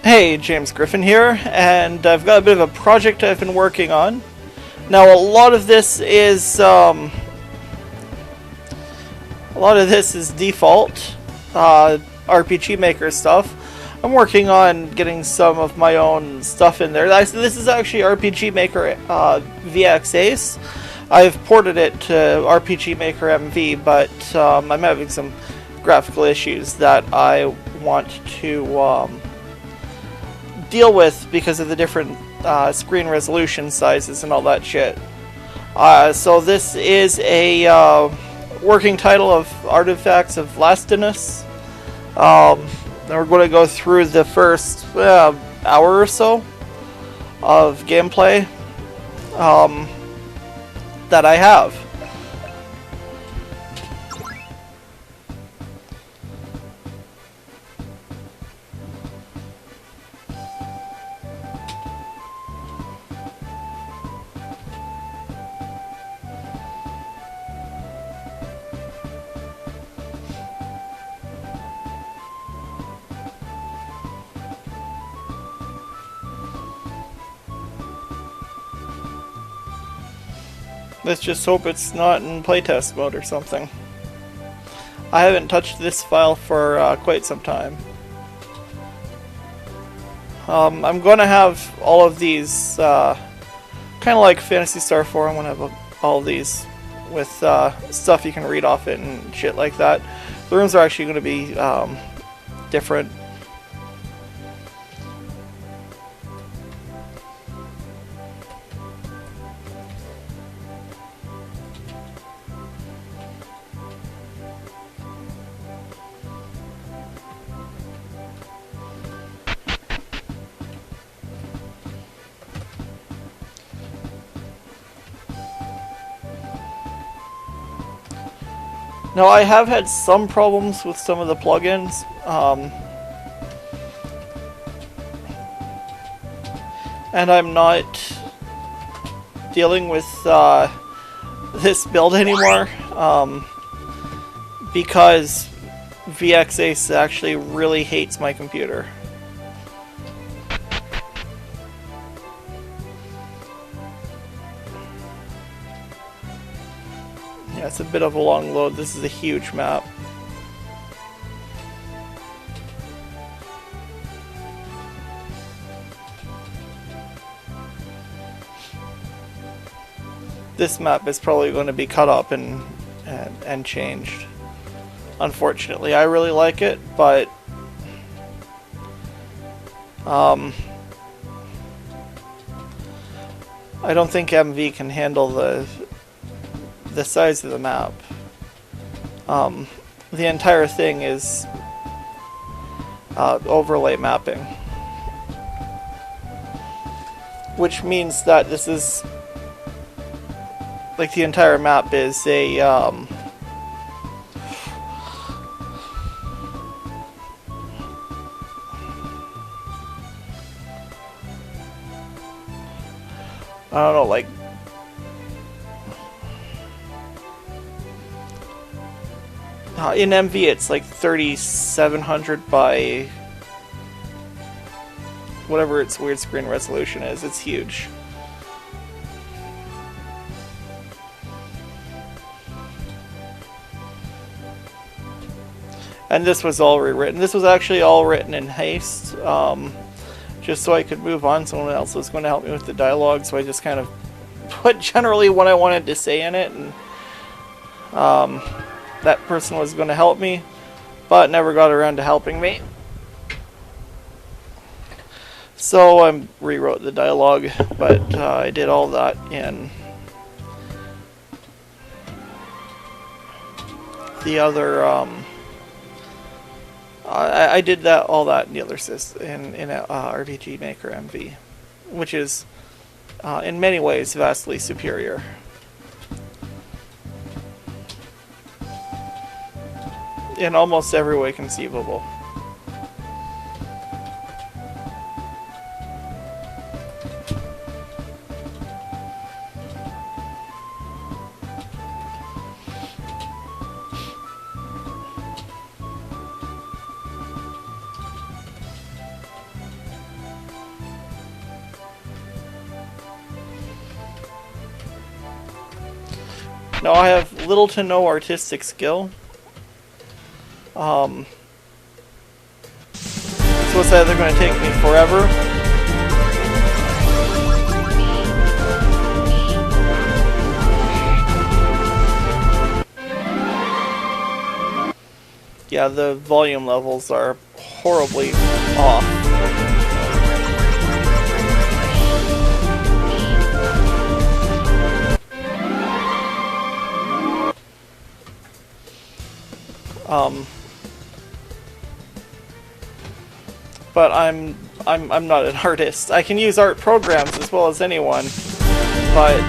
Hey, James Griffin here, and I've got a bit of a project I've been working on. Now, a lot of this is default RPG Maker stuff. I'm working on getting some of my own stuff in there. This is actually RPG Maker VX Ace. I've ported it to RPG Maker MV, but I'm having some graphical issues that I want to deal with because of the different screen resolution sizes and all that shit. So this is a working title of Artifacts of Vlastinus. Then we're going to go through the first hour or so of gameplay that I have. Let's just hope it's not in playtest mode or something. I haven't touched this file for quite some time. I'm going to have all of these, kind of like Phantasy Star 4, I'm going to have all of these with stuff you can read off it and shit like that. The rooms are actually going to be different. Now, I have had some problems with some of the plugins. And I'm not dealing with this build anymore because VXAce actually really hates my computer. Yeah, it's a bit of a long load. This is a huge map. This map is probably going to be cut up and changed. Unfortunately, I really like it, but I don't think MV can handle the size of the map. The entire thing is overlay mapping, which means that this is like the entire map is a I don't know, like in MV it's like 3700 by whatever its weird screen resolution is. It's huge. And this was all rewritten. This was actually all written in haste, just so I could move on. Someone else was going to help me with the dialogue, so I just kind of put generally what I wanted to say in it, and that person was going to help me, but never got around to helping me. So I rewrote the dialogue, but I did all that in the other. I did all that in the other system in RPG Maker MV, which is in many ways vastly superior. In almost every way conceivable. No, I have little to no artistic skill. So it's either going to take me forever, yeah, the volume levels are horribly off. But I'm not an artist. I can use art programs as well as anyone, but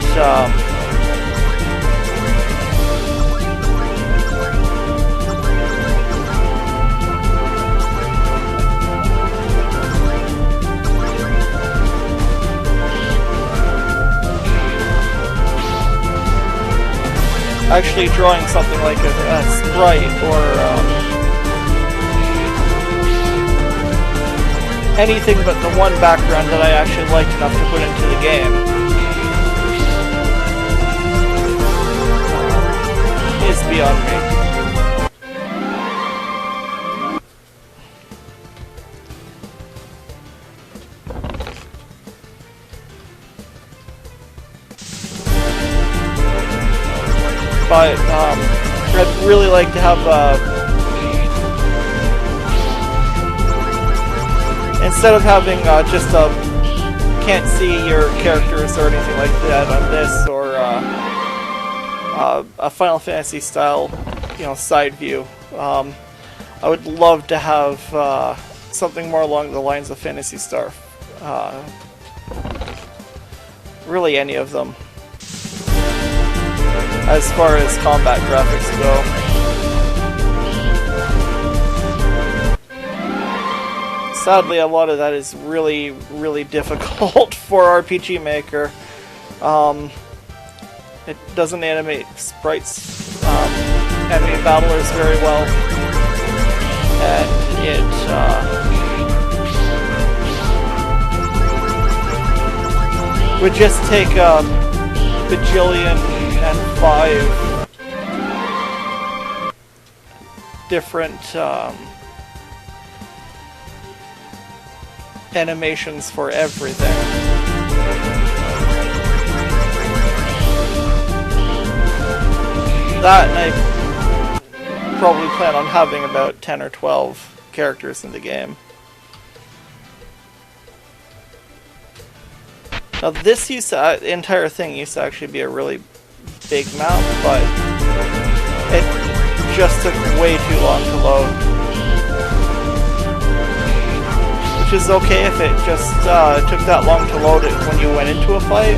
actually drawing something like a sprite or anything but the one background that I actually like enough to put into the game is beyond me. But I'd really like to have instead of having just a can't see your characters or anything like that on this, or a Final Fantasy style, side view. I would love to have something more along the lines of Phantasy Star. Really, any of them, as far as combat graphics go. Sadly, a lot of that is really, really difficult for RPG Maker. It doesn't animate sprites, enemy battlers very well, and it would just take a bajillion and 5 different animations for everything. That, and I probably plan on having about 10 or 12 characters in the game. Now this the entire thing used to actually be a really big map, but it just took way too long to load. Which is okay if it just took that long to load it when you went into a fight.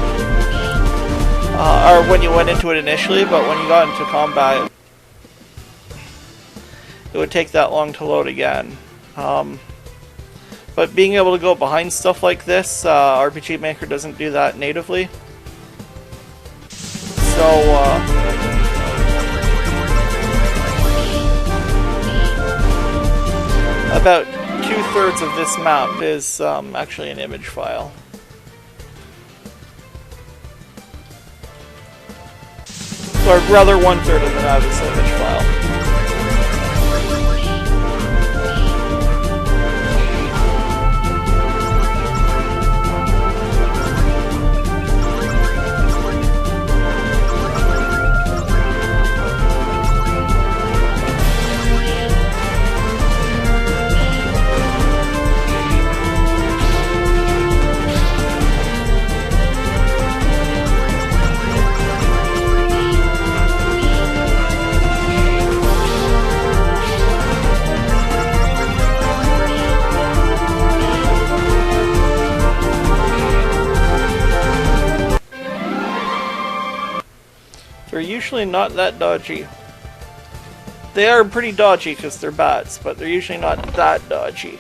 Or when you went into it initially, but when you got into combat, it would take that long to load again. But being able to go behind stuff like this, RPG Maker doesn't do that natively. So, about 2/3 of this map is actually an image file. Or rather, 1/3 of the map is an image file. They're usually not that dodgy. They are pretty dodgy because they're bats, but they're usually not that dodgy.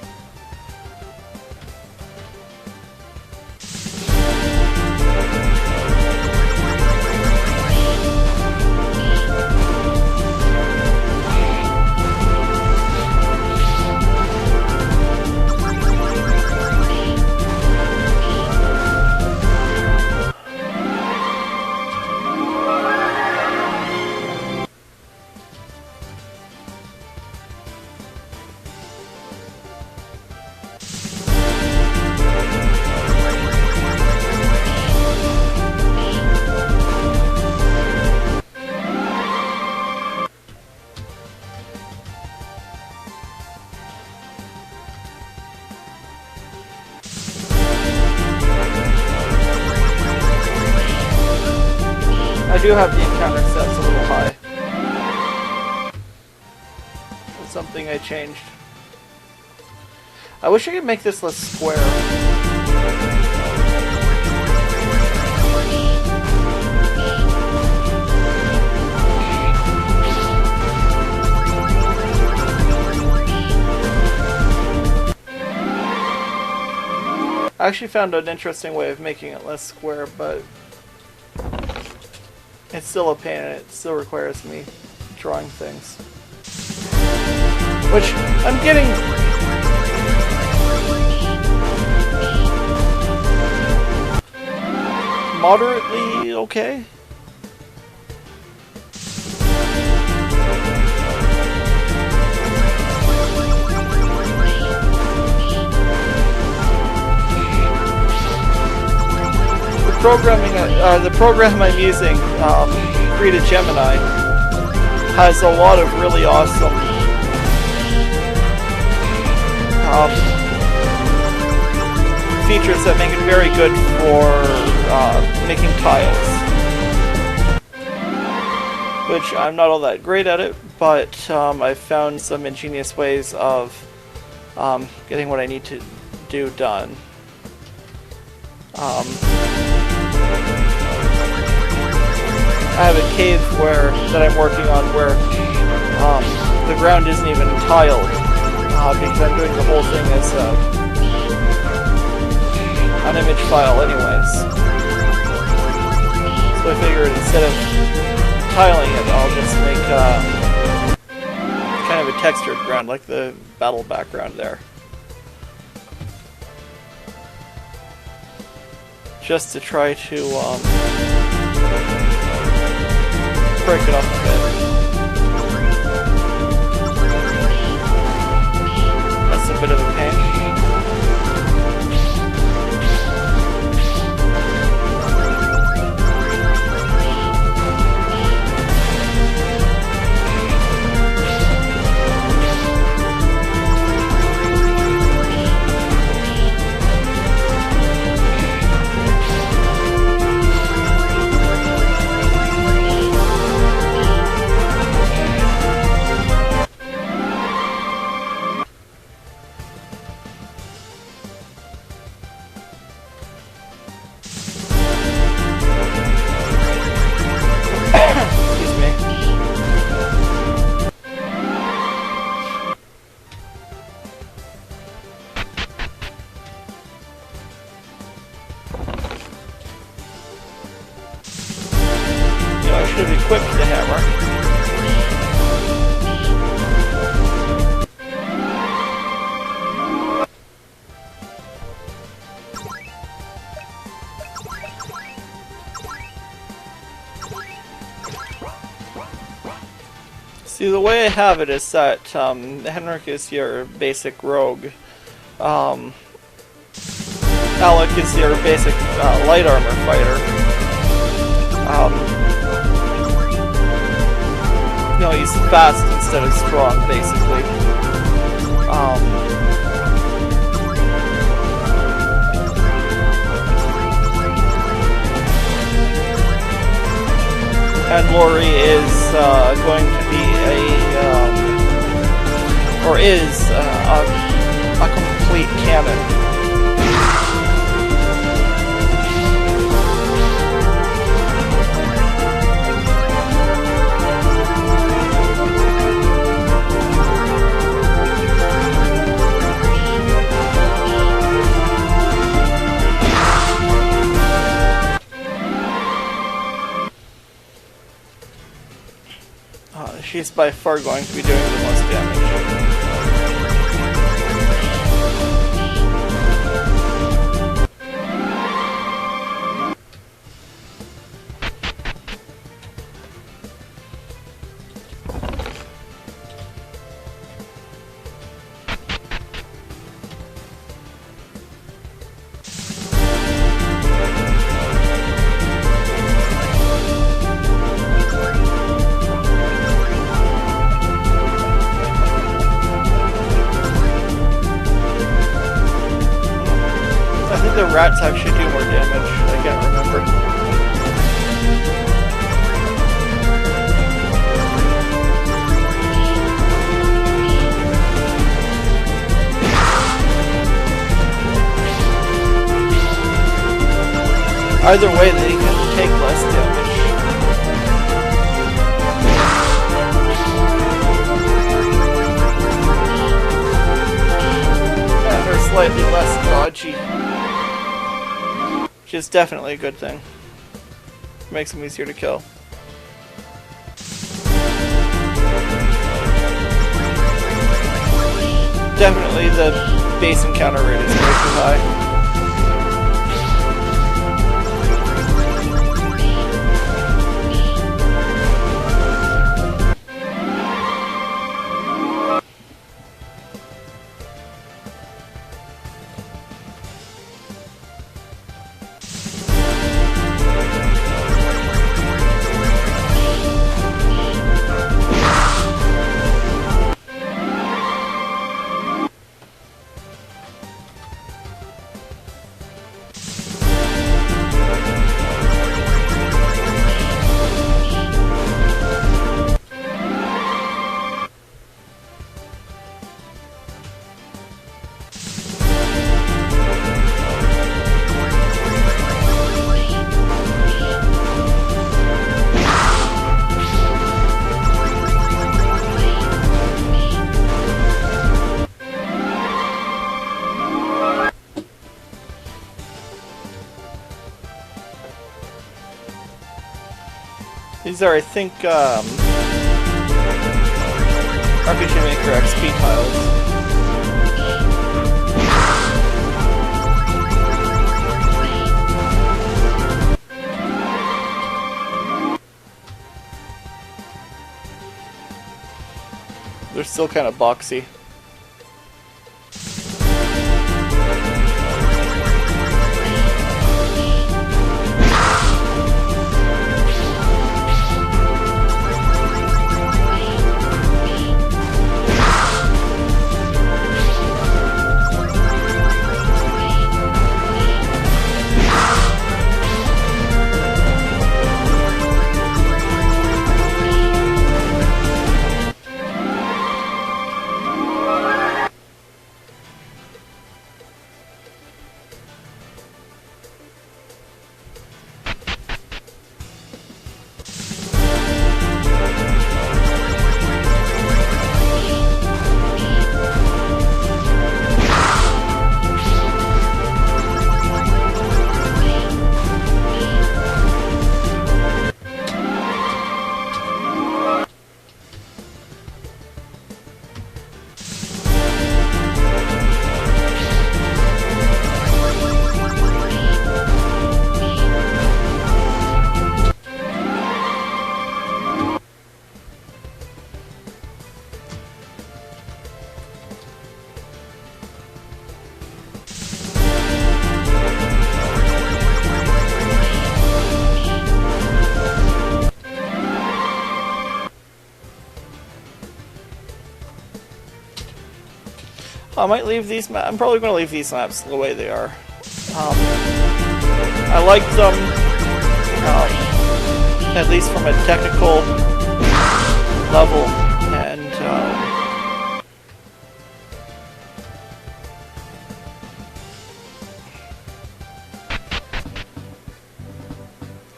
do have the encounter stats a little high. That's something I changed. I wish I could make this less square. I actually found an interesting way of making it less square, but it's still a pain and it still requires me drawing things. Which I'm getting... moderately okay. The program I'm using, Frida Gemini, has a lot of really awesome features that make it very good for making tiles. Which I'm not all that great at it, but I've found some ingenious ways of getting what I need to do done. I have a cave that I'm working on where the ground isn't even tiled because I'm doing the whole thing as an image file anyways. So I figured instead of tiling it, I'll just make kind of a textured ground like the battle background there. Just to try to break it up a bit. That's a bit of a pain. Should have equipped the hammer. See, the way I have it is that Henrik is your basic rogue. Alec is your basic light armor fighter. No, he's fast instead of strong, basically. And Lori is going to be a complete cannon. She's by far going to be doing the most damage. The rats actually do more damage. I can't remember. Either way, they can take less damage. And they're slightly less dodgy. Which is definitely a good thing. Makes them easier to kill. Definitely the base encounter rate is way too high. These are, I think, RPG Maker XP tiles. They're still kind of boxy. I might leave these maps. I'm probably going to leave these maps the way they are. I like them, at least from a technical level, and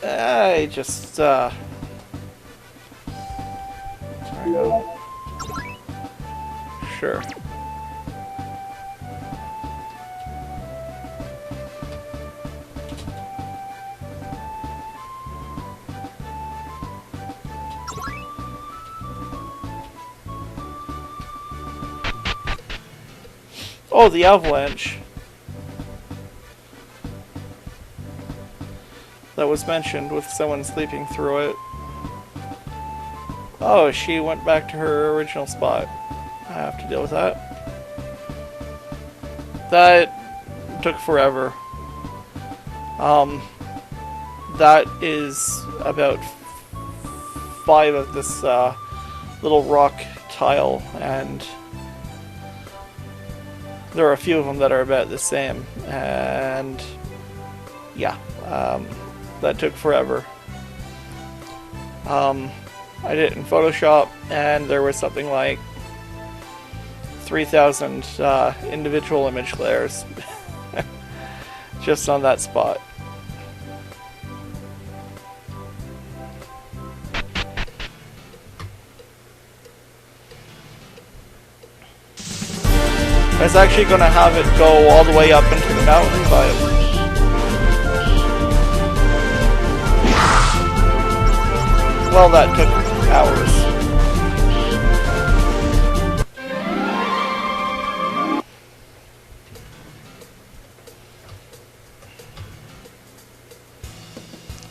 I just there we go. Sure. Oh, the avalanche. That was mentioned with someone sleeping through it. Oh, she went back to her original spot. I have to deal with that. That took forever. That is about 5 of this little rock tile, and there are a few of them that are about the same, and yeah, that took forever. I did it in Photoshop, and there was something like 3,000 individual image layers just on that spot. I was actually going to have it go all the way up into the mountain, but well, that took hours.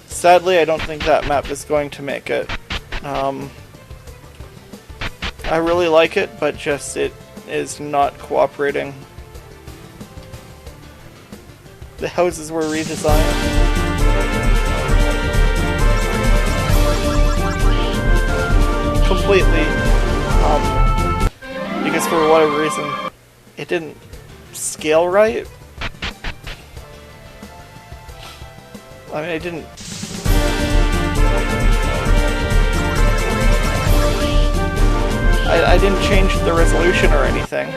Sadly, I don't think that map is going to make it. I really like it, but just it is not cooperating. The houses were redesigned. Completely. Because for whatever reason, it didn't scale right. I mean, it didn't... I didn't change the resolution or anything.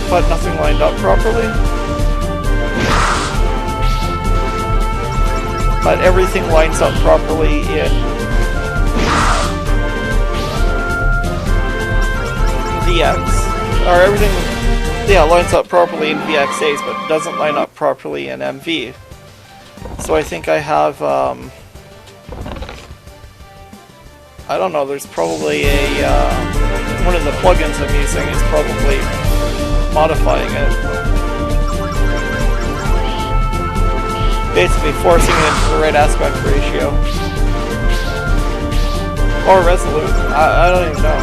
But nothing lined up properly. But everything lines up properly in VX. Or everything, yeah, lines up properly in VXAs, but doesn't line up properly in MV. So I think I have, I don't know, there's probably a, one of the plugins I'm using is probably modifying it. Basically forcing it into the right aspect ratio. Or resolute, I don't even know.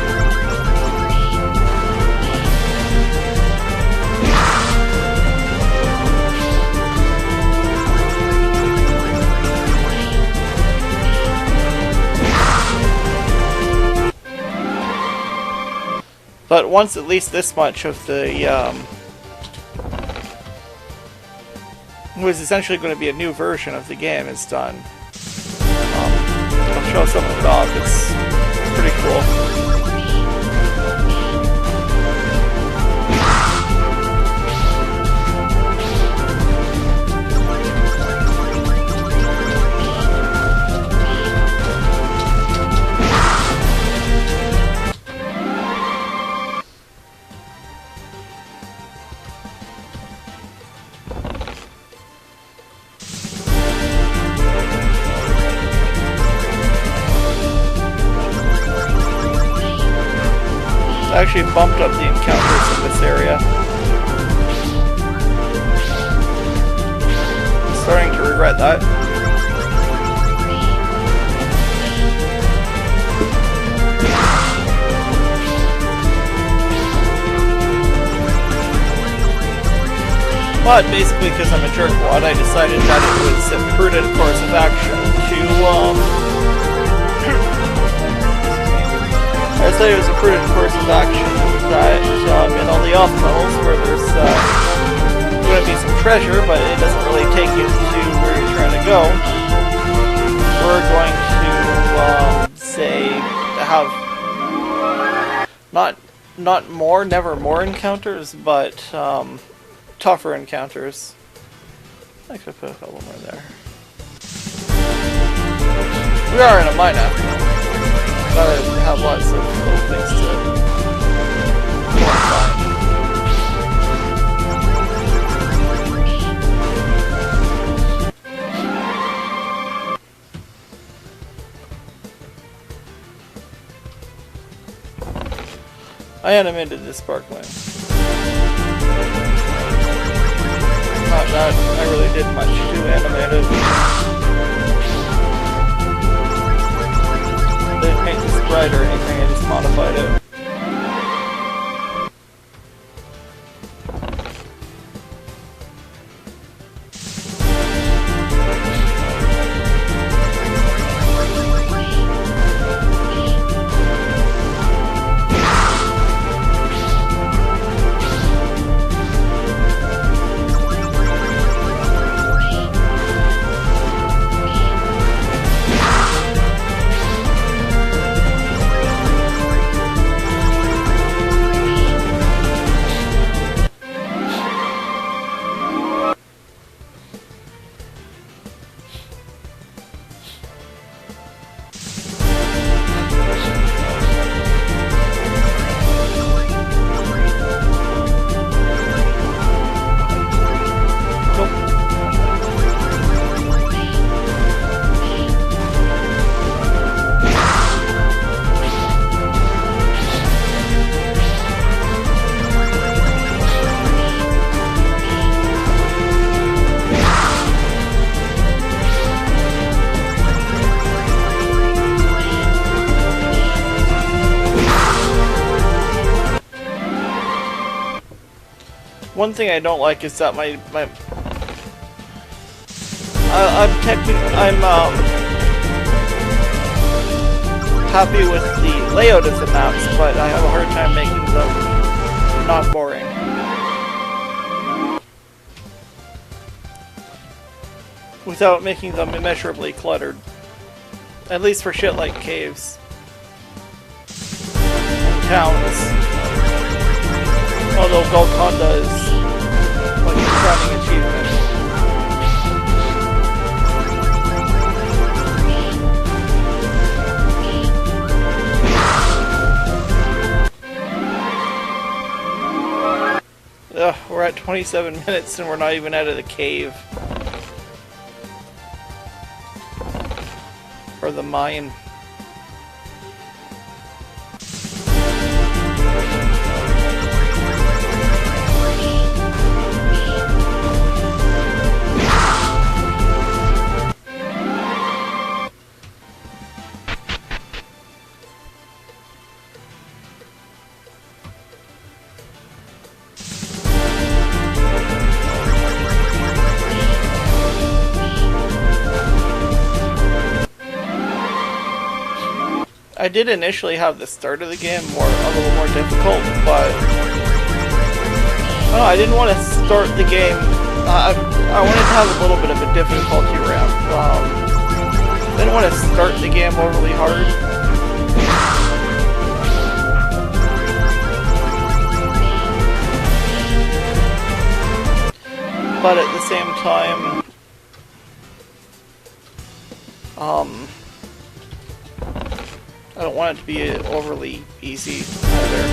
But once at least this much of the, was essentially going to be a new version of the game is done. I'll show some of it off, it's pretty cool. Actually bumped up the encounters in this area. I'm starting to regret that. But basically, because I'm a jerkwad, I decided that it was a prudent course of action to, I decided it was a prudent course of action that in all the off-tunnels where there's going to be some treasure, but it doesn't really take you to where you're trying to go, we're going to, say, have not more, never more encounters, but tougher encounters. I could put a couple more there. We are in a mine after all. Gotta have lots of little things to find. I animated this sparkling. Not that I really did much to animate it. Didn't make this bright or anything, I just modified it. One thing I don't like is that I'm happy with the layout of the maps, but I have a hard time making them not boring. Without making them immeasurably cluttered. At least for shit like caves. And towns. Although Golconda is like a crowning achievement. Ugh, we're at 27 minutes and we're not even out of the cave. Or the mine. I did initially have the start of the game a little more difficult, but I didn't want to start the game. I wanted to have a little bit of a difficulty ramp. I didn't want to start the game overly hard. But at the same time, I don't want it to be overly easy either.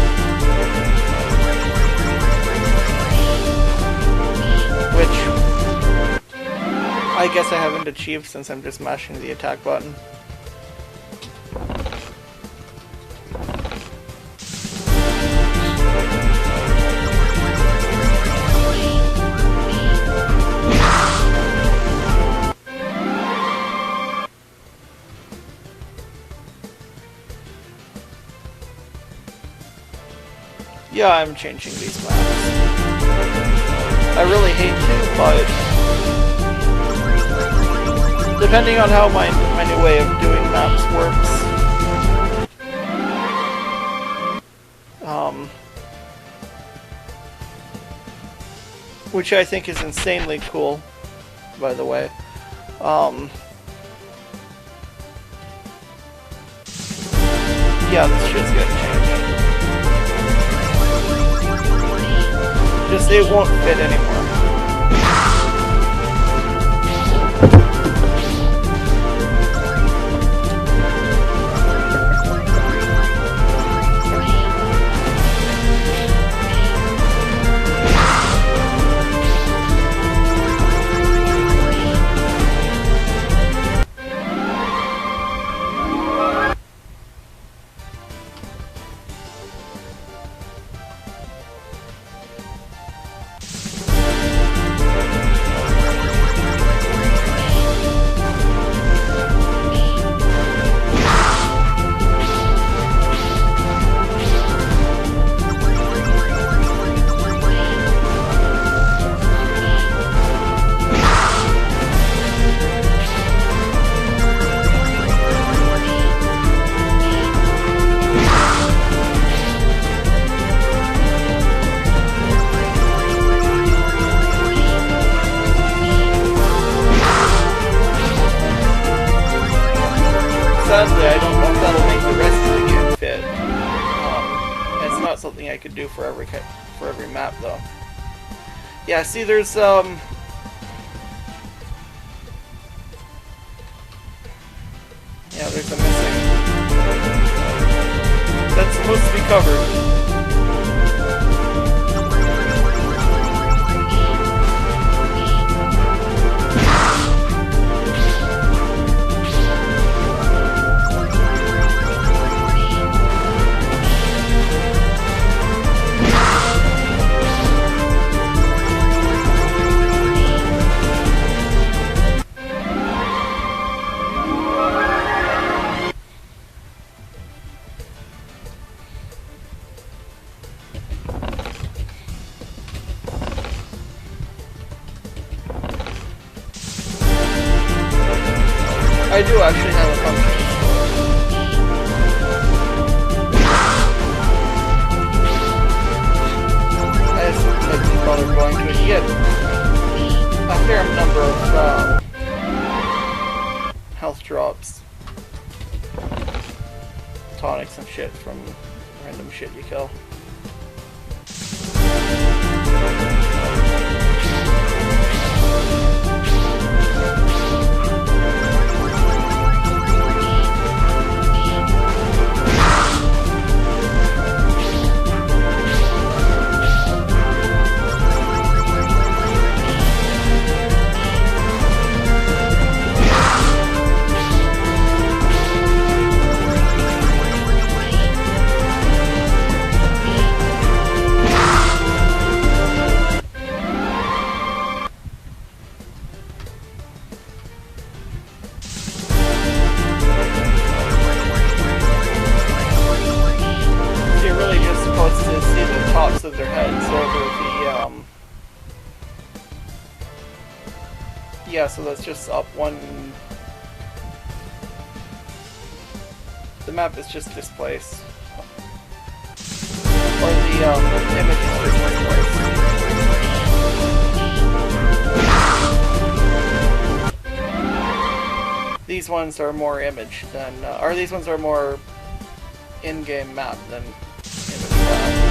Which I guess I haven't achieved since I'm just mashing the attack button. Yeah, I'm changing these maps. I really hate to, but depending on how my new way of doing maps works, which I think is insanely cool, by the way. Yeah, this shit's gonna change. Just it won't fit anymore. Sadly, I don't know if that'll make the rest of the game fit. It's not something I could do for every map, though. Yeah, see, there's yeah, there's a missing. That's supposed to be covered. tonics and shit from random shit you kill. Of their heads over the yeah, so that's just up one. The map is just displaced, or the image is just displaced. These ones are more image than, or these ones are more in-game map than image map.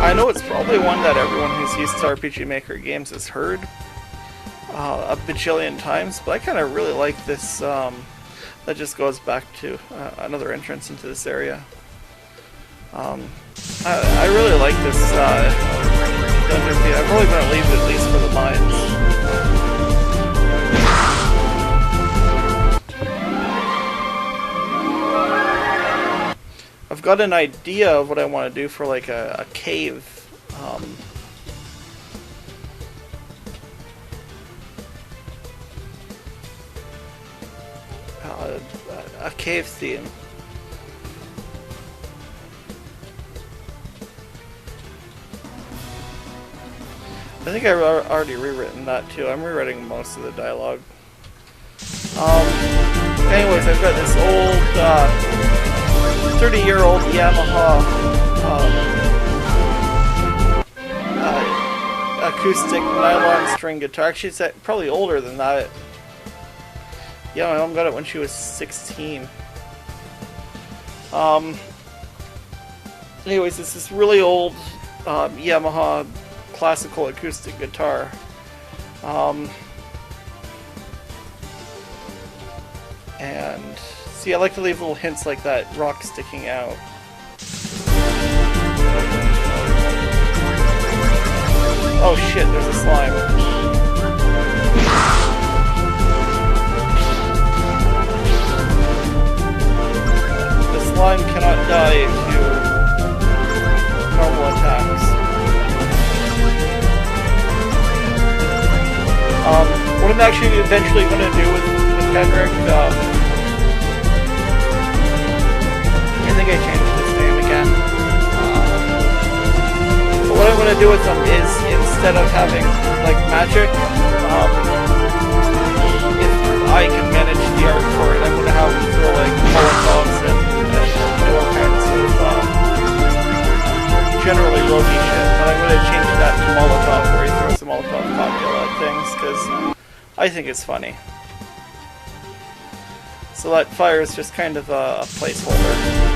I know it's probably one that everyone who's used to RPG Maker games has heard a bajillion times, but I kind of really like this. That just goes back to another entrance into this area. I really like this dungeon theme. I'm probably going to leave it at least for the mines. I've got an idea of what I want to do for like a cave. A cave theme. I think I've already rewritten that too. I'm rewriting most of the dialogue. Anyways, I've got this old 30-year-old Yamaha acoustic nylon string guitar. Actually, it's probably older than that. Yeah, my mom got it when she was 16. Anyways, it's this really old Yamaha classical acoustic guitar. And see, I like to leave little hints like that rock sticking out. Oh shit, there's a slime. The slime cannot die to normal attacks. What I'm actually eventually going to do with Henrik, I think I changed his name again. But what I'm going to do with them is, instead of having like magic, if I can manage the art for it, I'm going to have him throw like molotovs and do all kinds of generally roguey shit. But I'm going to change that to Molotov, where he throws a Molotov cocktail at things, because I think it's funny. So that fire is just kind of a placeholder.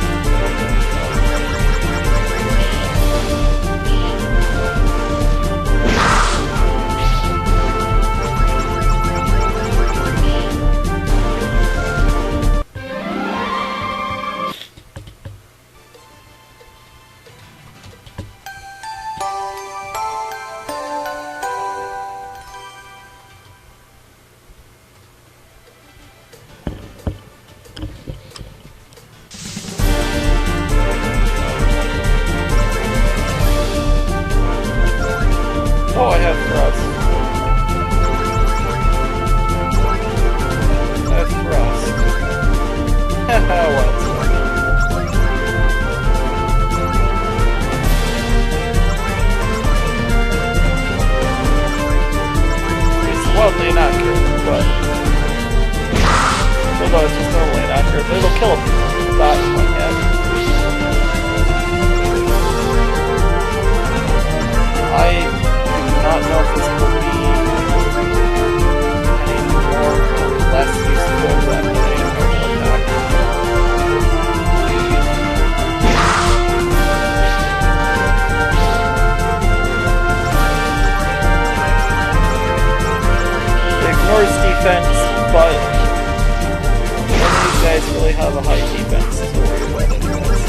really have a high defense to worry about anyways.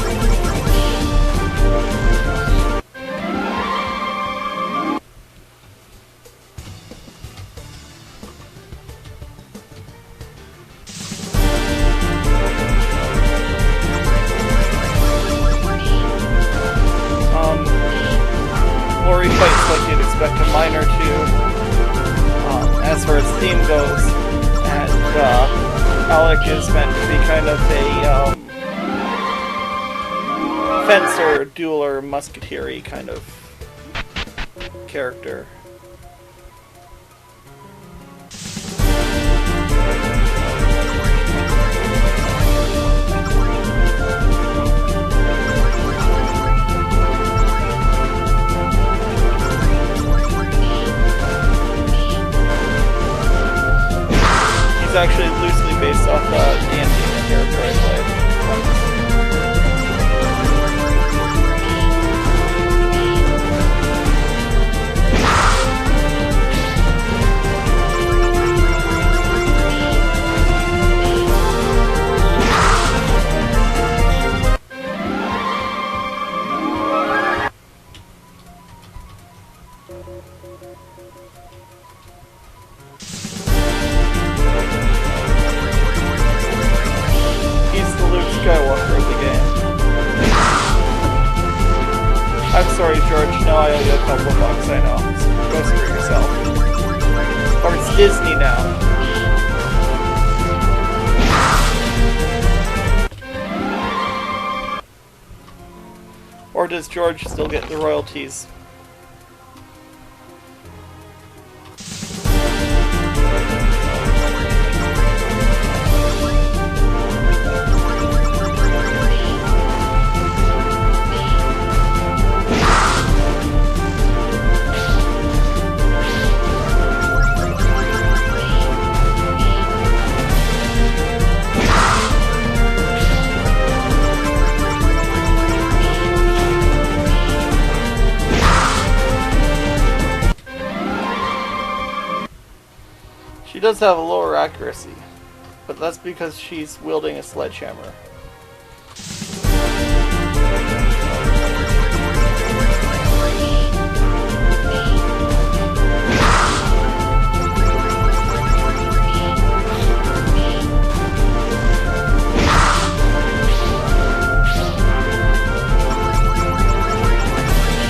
Lori fights like you'd expect a miner to, as far as theme goes, and Alec is meant to be kind of a fencer, dueler, musketeer-y kind of character. He's actually loosely based off the D&D character I played. I'm sorry, George. No, I owe you a couple of bucks, I know. So go screw yourself. Or it's Disney now. Or does George still get the royalties? She does have a lower accuracy, but that's because she's wielding a sledgehammer.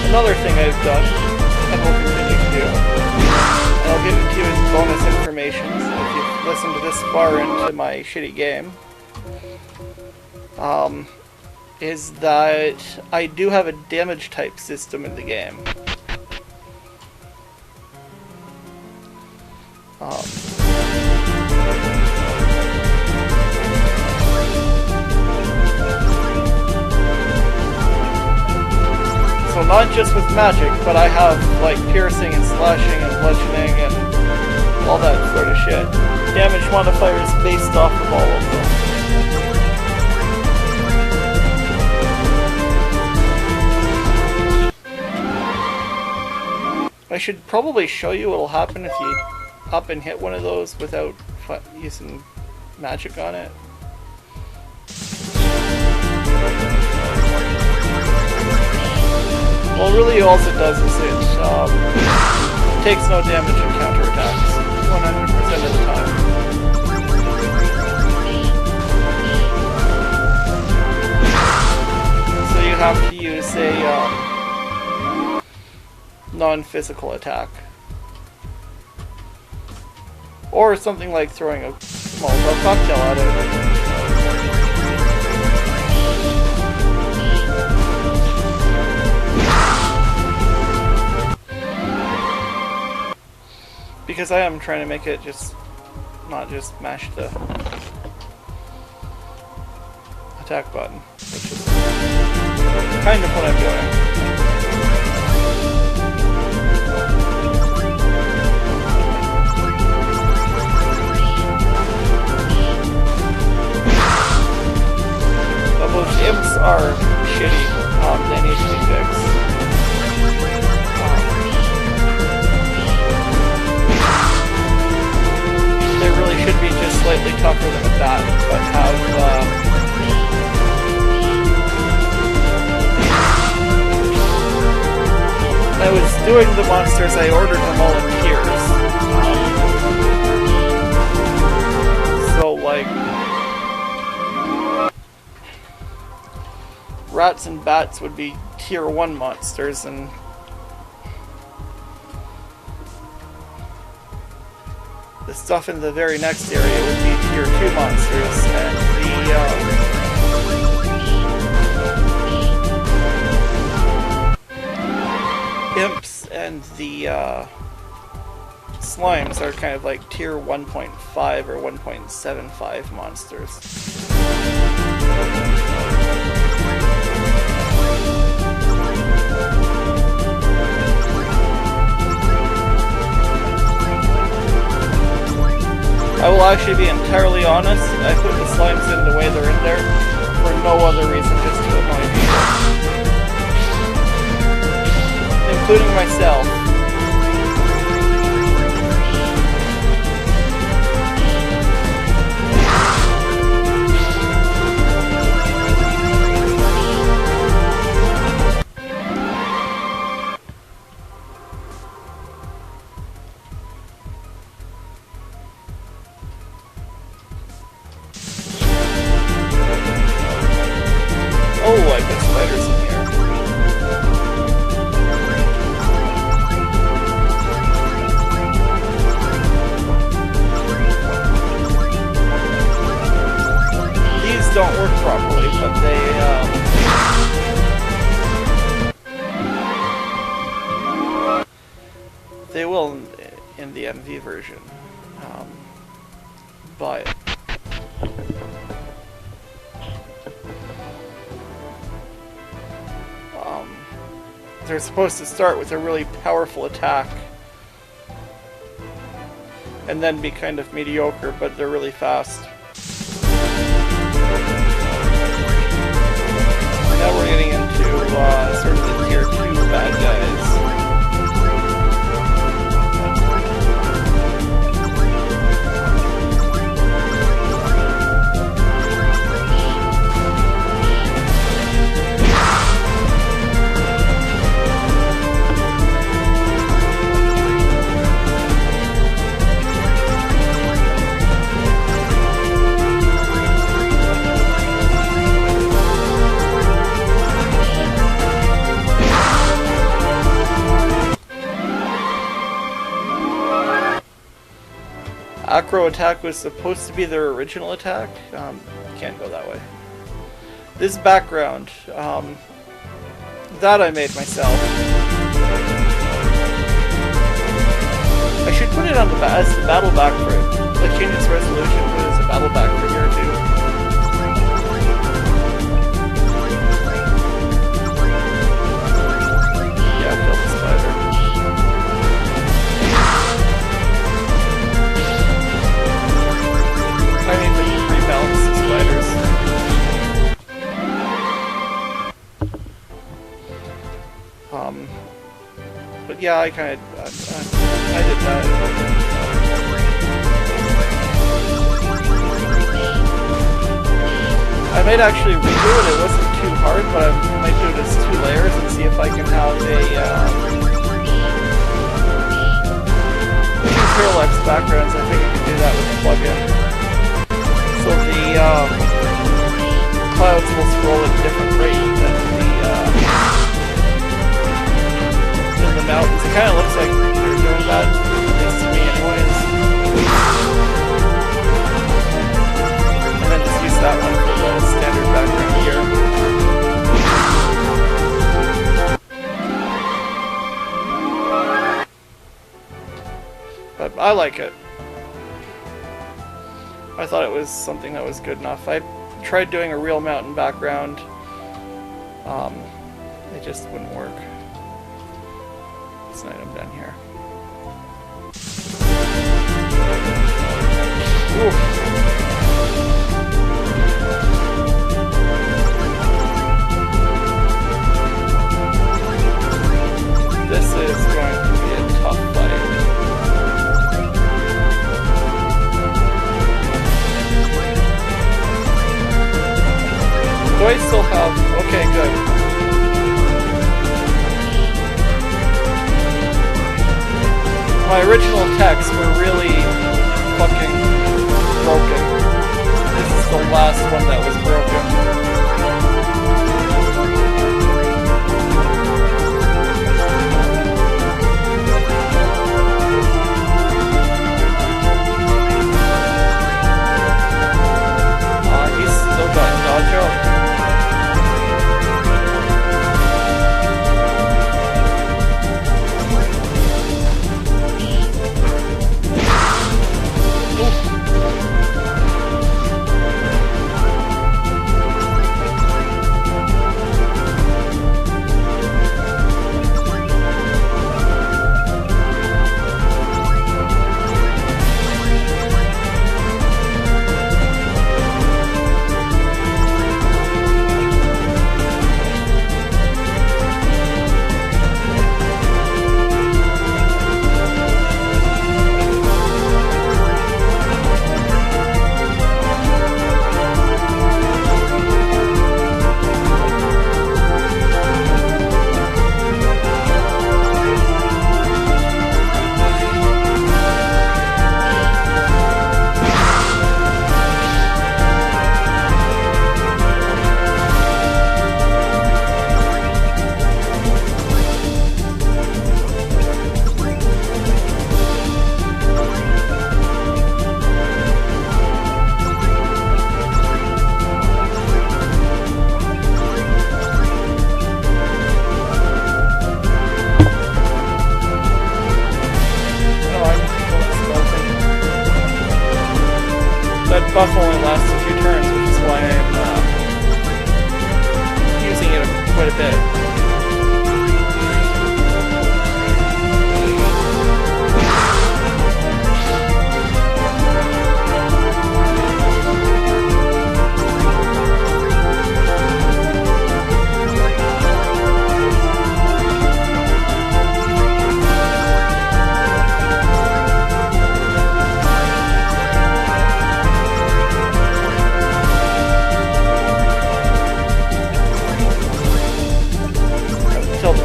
Another thing I've done, and will continue to do, and I'll give it to you as bonus information if you've listened to this far into my shitty game, is that I do have a damage type system in the game. So not just with magic, but I have like piercing and slashing and bludgeoning and all that sort of shit. Damage modifiers based off of all of them. I should probably show you what'll happen if you up and hit one of those without using magic on it. Well, really all it does is it takes no damage and counterattacks 100% of the time. So you have to use a non-physical attack. Or something like throwing a Molotov cocktail at it. Because I am trying to make it just not just mash the attack button, which is kind of what I'm doing. But those imps are shitty. They need to be fixed. They really should be just slightly tougher than that, but have I was doing the monsters, I ordered them all in tiers. So, like, rats and bats would be tier 1 monsters, and the stuff in the very next area would be tier 2 monsters, and the imps and the slimes are kind of like tier 1.5 or 1.75 monsters. I will actually be entirely honest, I put the slimes in the way they're in there for no other reason, just to annoy people. Including myself. Oh, I put spiders in here. These don't work properly, but they will in the MV version. But they're supposed to start with a really powerful attack and then be kind of mediocre, but they're really fast. Now we're getting into sort of the tier 2 bad guys. Acro attack was supposed to be their original attack. Can't go that way. This background, that I made myself. I should put it on as the battle back for it. Like, change its resolution, put it as a battle back for here too. Yeah, kill the spider. I need to rebalance the spiders. But yeah, I kind of, I did that. I might actually redo it. It wasn't too hard, but I might do it as 2 layers and see if I can have a 2 parallax backgrounds. I think I can do that with a plugin. So the clouds will scroll at a different rate than the mountains. It kind of looks like they're doing that, at least to me anyways. And then just use that one for the standard background here. But I like it. I thought it was something that was good enough. I tried doing a real mountain background. It just wouldn't work. It's an item down here. Oof. This is going to be a tough fight. Do I still have... Okay, good. techs were really fucking broken. This is the last one that was broken. He's still got dodge out. Buff only lasts a few turns, which is why I'm using it quite a bit.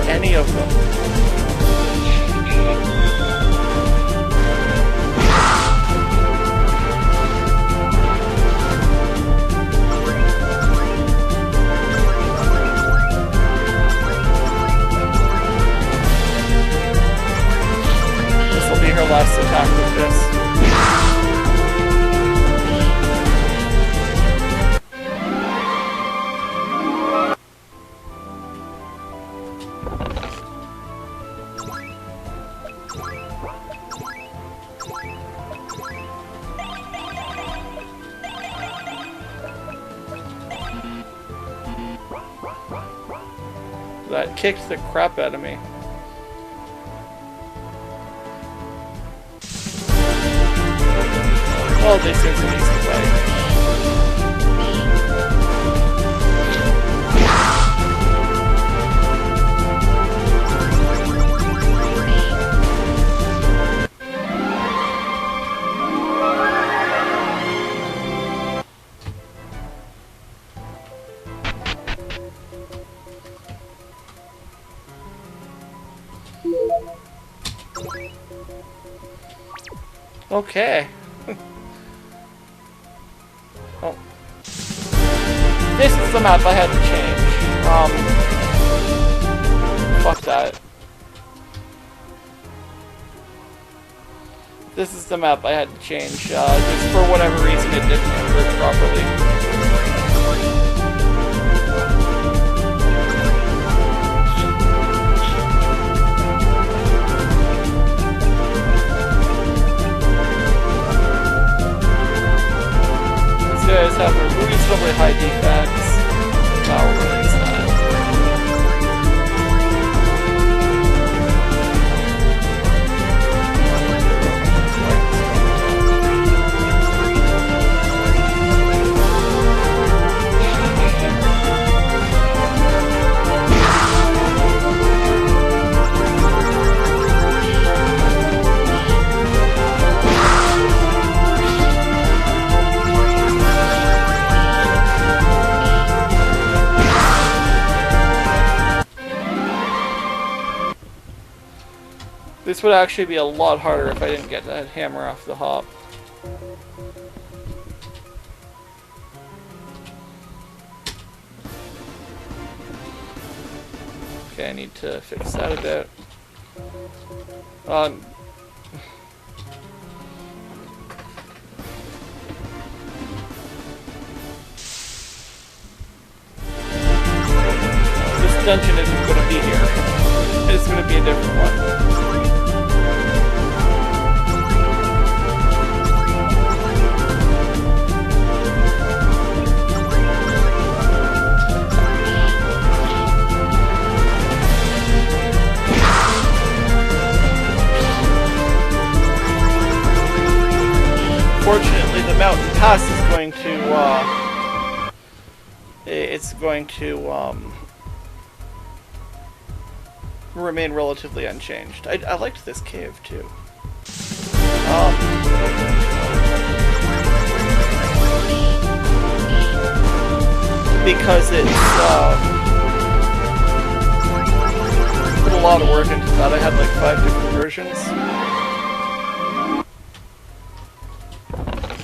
Any of them. This will be her last attack with this. That kicked the crap out of me. Well, this is an easy fight. Okay. Oh. This is the map I had to change. Fuck that. This is the map I had to change. Just for whatever reason it didn't convert properly. Guys have a reasonably high defense. I'll release that. This would actually be a lot harder if I didn't get that hammer off the hop. Okay, I need to fix that a bit. This dungeon isn't going to be here. It's going to be a different one. Fortunately, the mountain pass is going to, it's going to, remain relatively unchanged. I liked this cave, too. Because it's, put a lot of work into that. I had like 5 different versions.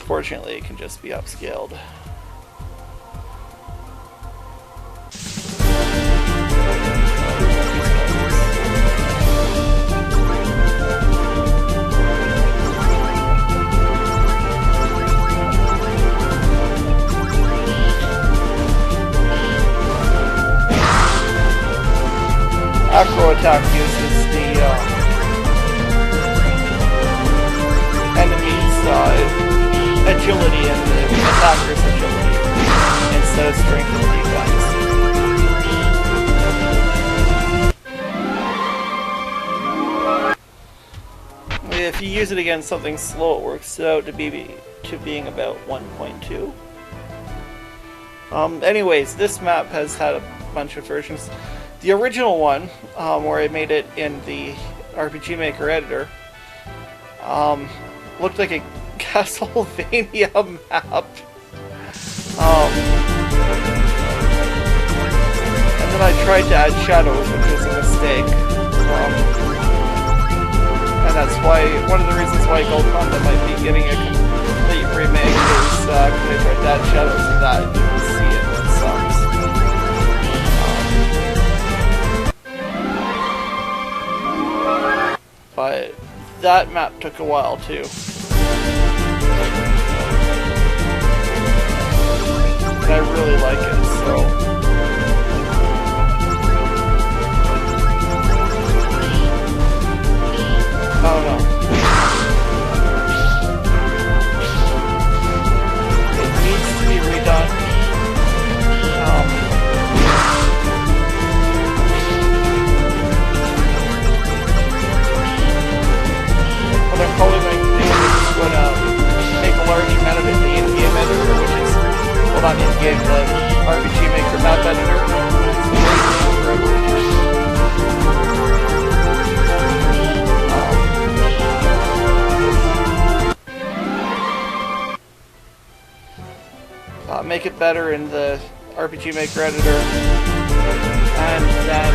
Fortunately, it can just be upscaled. Acro attack uses the enemy's agility and the attacker's agility instead of strength and defense. If you use it against something slow, it works out to being about 1.2. Anyways, this map has had a bunch of versions. The original one, where I made it in the RPG Maker editor, looked like a Castlevania map. And then I tried to add shadows, which was a mistake. And that's why, one of the reasons why Gold Conda might be getting a complete remake is because I tried to add shadows to that, and you can see it, it sucks. But that map took a while too. And I really like it, so... Oh no. It needs to be redone. What I'm probably going to do is just going to make a large amount of it in the in-game editor, which is, well, not in-game, the RPG Maker map editor. Make it better in the RPG Maker editor, and then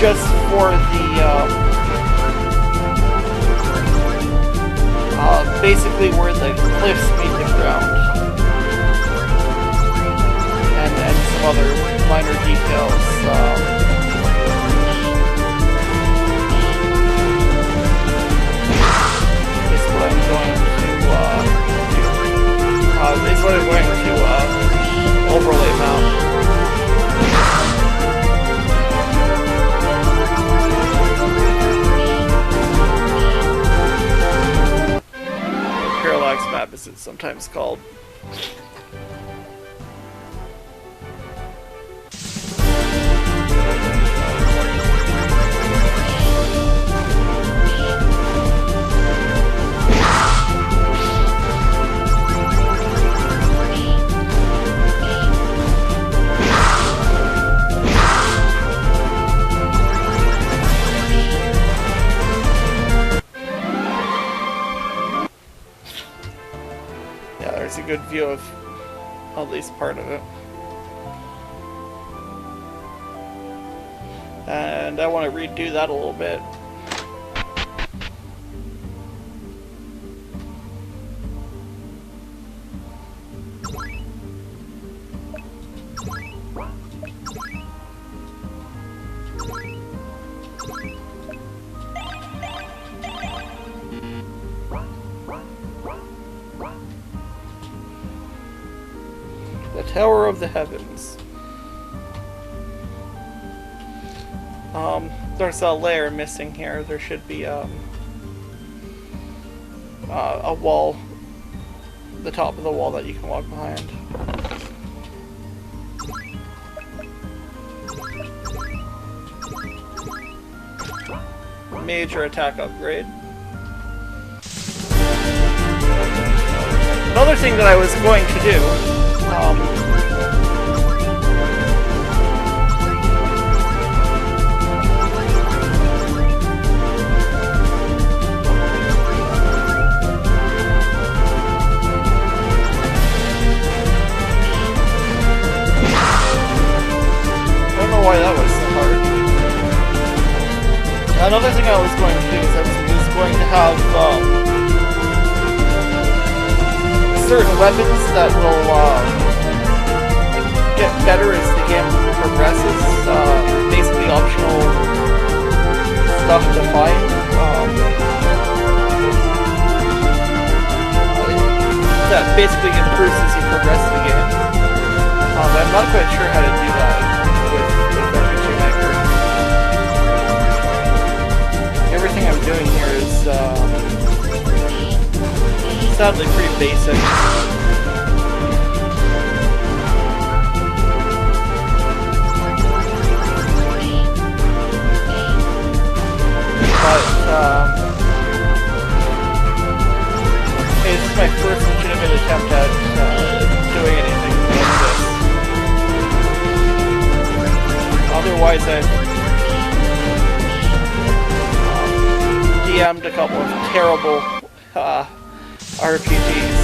just for the basically where the cliffs meet the ground, and some other minor details. I'm going to is what I'm going to overlay mount. Or parallax map as it's sometimes called. A good view of at least part of it. and I want to redo that a little bit. The Tower of the Heavens. There's a layer missing here. There should be a wall, the top of the wall that you can walk behind. Major attack upgrade. Another thing that I was going to do, I don't know why that was so hard. Another thing I was going to do is I was going to have certain weapons that will get better as the game progresses. Basically optional stuff to find. That basically improves as you progress the game. I'm not quite sure how to do that with RPG Maker. Everything I'm doing here is sadly pretty basic. But it's my first legitimate attempt at doing anything like this. Otherwise I've DM'd a couple of terrible RPGs.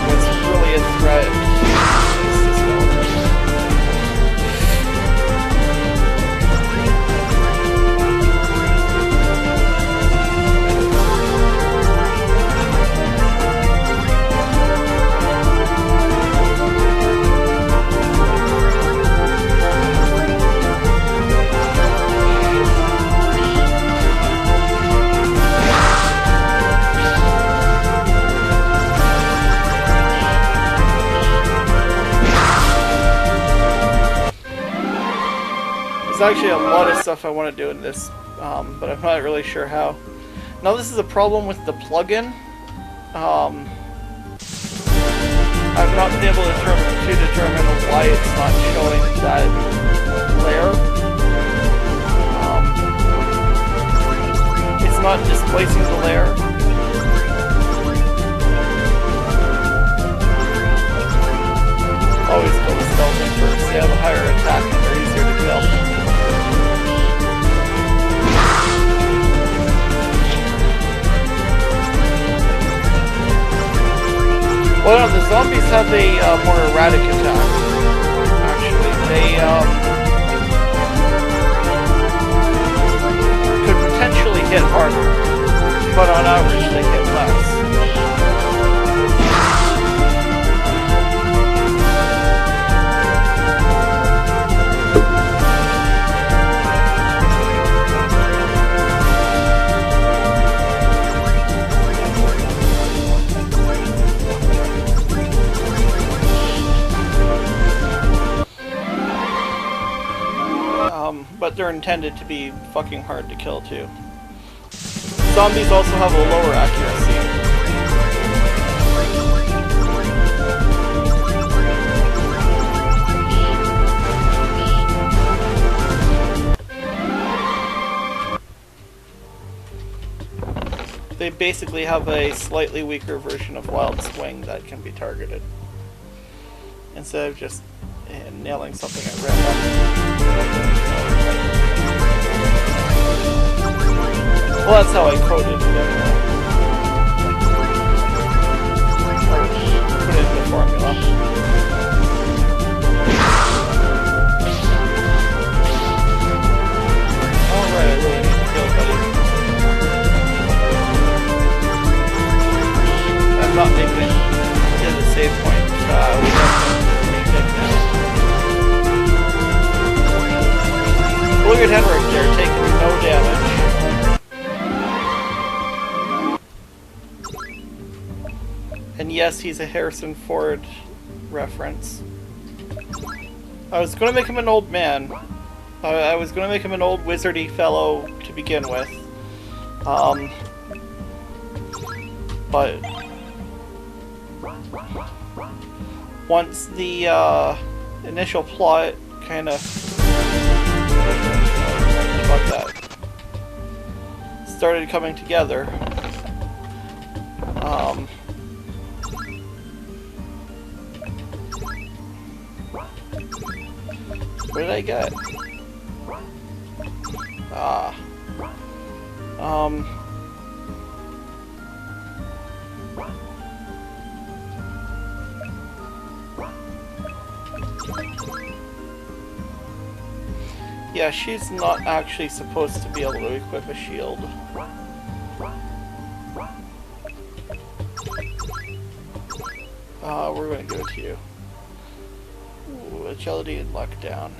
What's really a threat? There's actually a lot of stuff I want to do in this, but I'm not really sure how. Now this is a problem with the plugin. I've not been able to determine why it's not showing that layer. It's not displacing the layer. Always kill the skeleton first. They have a higher attack and they're easier to kill. Well, no, the zombies have a more erratic attack. Actually, they could potentially hit harder, but on average they hit less. But they're intended to be fucking hard to kill too. Zombies also have a lower accuracy. They basically have a slightly weaker version of Wild Swing that can be targeted. instead of just nailing something at random. Well, that's how I coded it anyway. Or put it in the formula. Alright, I really need to heal, buddy. I'm not making it to the save point. We definitely make it now. Look at Henrik there, taking no damage. And yes, he's a Harrison Ford reference. I was going to make him an old man. I was going to make him an old wizardy fellow to begin with. But once the initial plot kind of started coming together, what did I get? Yeah, she's not actually supposed to be able to equip a shield. We're going to give it to you. Ooh, agility and luck down.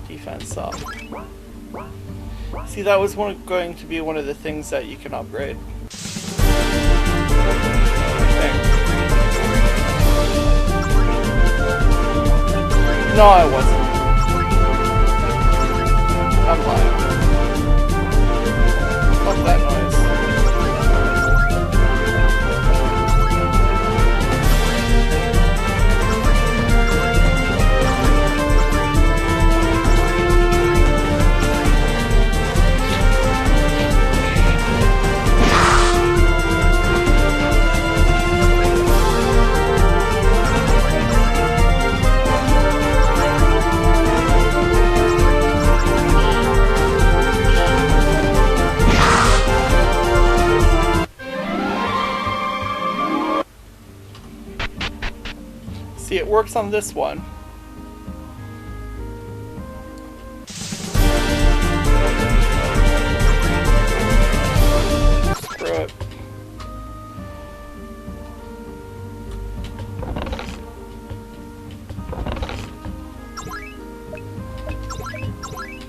Defense up. See, that was going to be one of the things that you can upgrade. No, I wasn't. I'm lying. Fuck that noise. See, it works on this one. Screw it.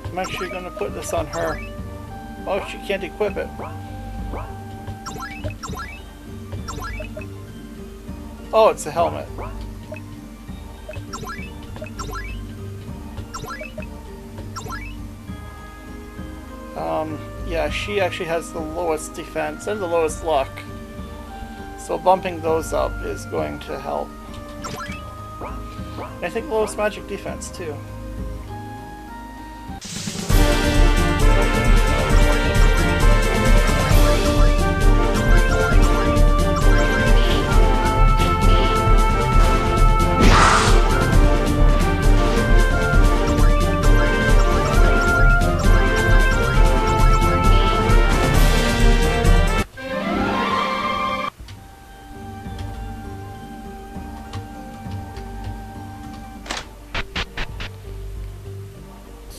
I'm actually going to put this on her. Oh, she can't equip it. Oh, it's a helmet. Yeah, she actually has the lowest defense and the lowest luck. So bumping those up is going to help. And I think lowest magic defense too.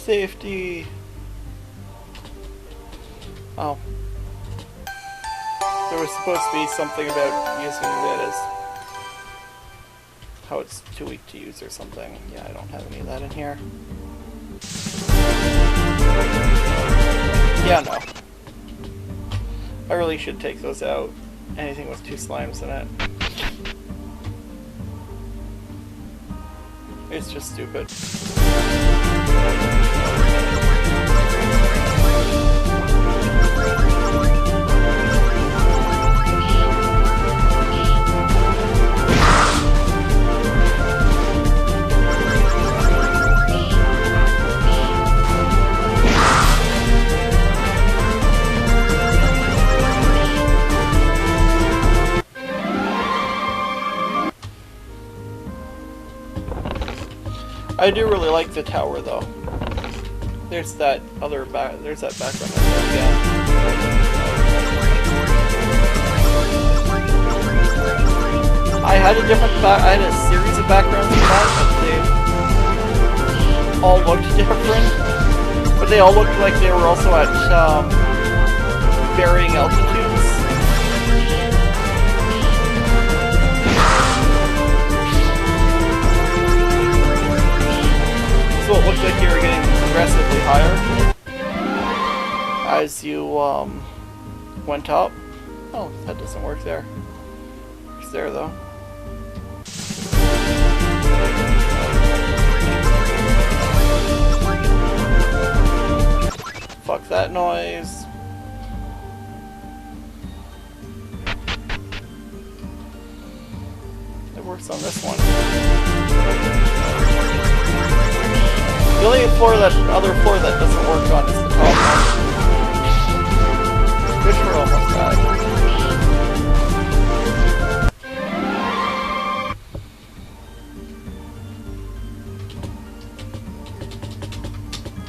Safety. Oh. There was supposed to be something about using it as how it's too weak to use or something. Yeah, I don't have any of that in here. Yeah, no. I really should take those out. Anything with 2 slimes in it. It's just stupid. I do really like the tower though. There's that other there's that background again. I had a I had a series of backgrounds for that, but they all looked different. But they all looked like they were also at varying altitudes. So it looked like you were getting progressively higher as you went up. Oh, that doesn't work there. It's there though. Fuck that noise. It works on this one. The only other floor that doesn't work on is the top one. Which we're almost at.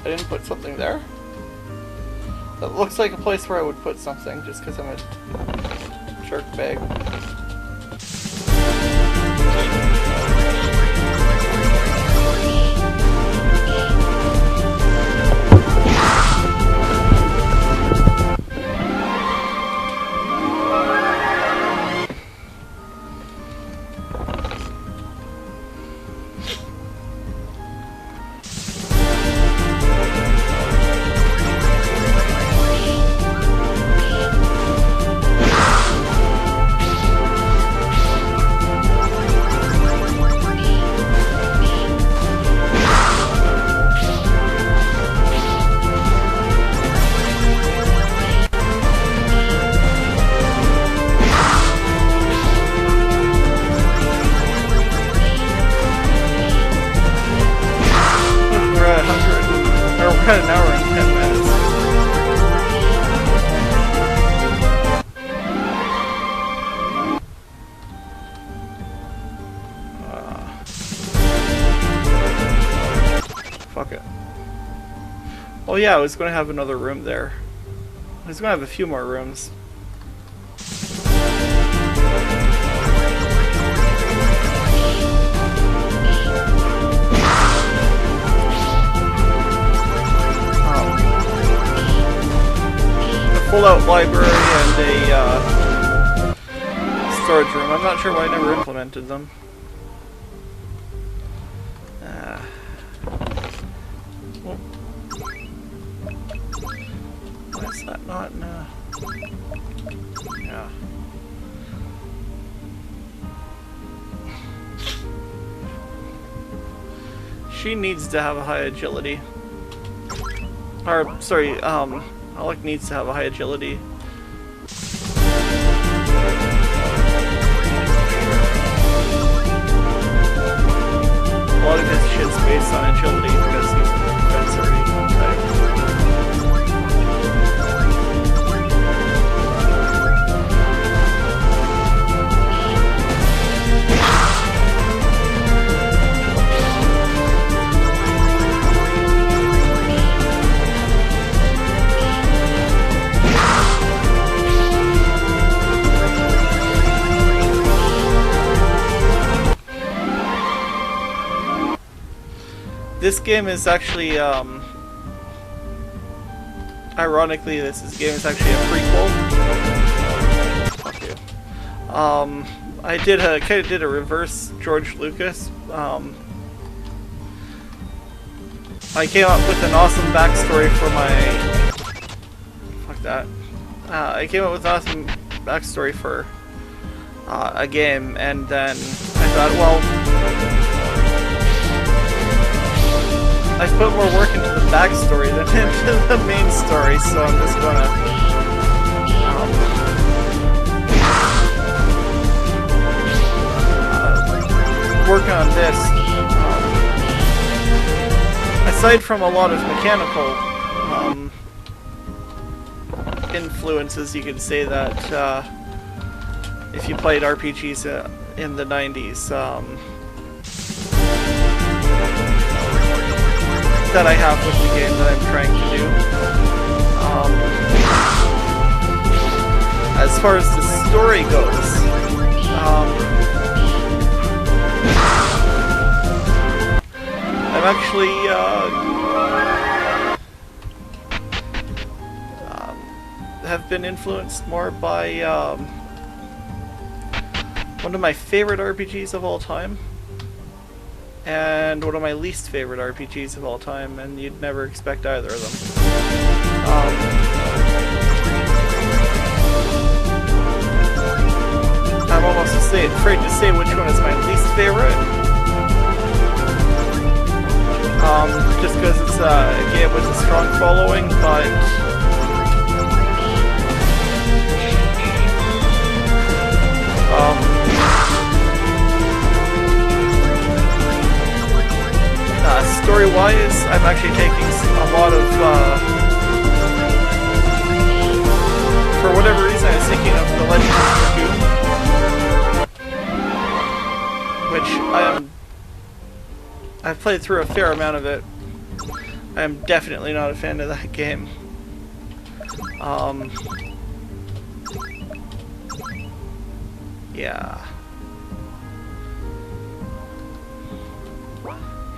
I didn't put something there? That looks like a place where I would put something just because I'm a jerk bag. We're at an hour and 10 minutes. Fuck it. Oh yeah, I was going to have another room there. I was going to have a few more rooms. Pull-out library and a storage room. I'm not sure why I never implemented them. Why is that not in a... Yeah. She needs to have a high agility. Or, sorry, Alec needs to have a high agility. A lot of his shit's based on agility because he's already type. This game is actually, ironically, this game is actually a prequel. Fuck you. I kind of did a reverse George Lucas. I came up with an awesome backstory for my... Fuck that. I came up with an awesome backstory for a game, and then I thought, well... I put more work into the backstory than into the main story, so I'm just gonna work on this. Aside from a lot of mechanical influences, you could say that if you played RPGs in the 90s, that I have with the game that I'm trying to do. As far as the story goes, I'm actually have been influenced more by one of my favorite RPGs of all time, and one of my least favorite RPGs of all time, and you'd never expect either of them. I'm almost afraid to say which one is my least favorite, just because it's a game with a strong following, but story-wise, I'm actually taking a lot of, for whatever reason, I was thinking of The Legend of Dragoon, which I've played through a fair amount of it. I'm definitely not a fan of that game. Yeah.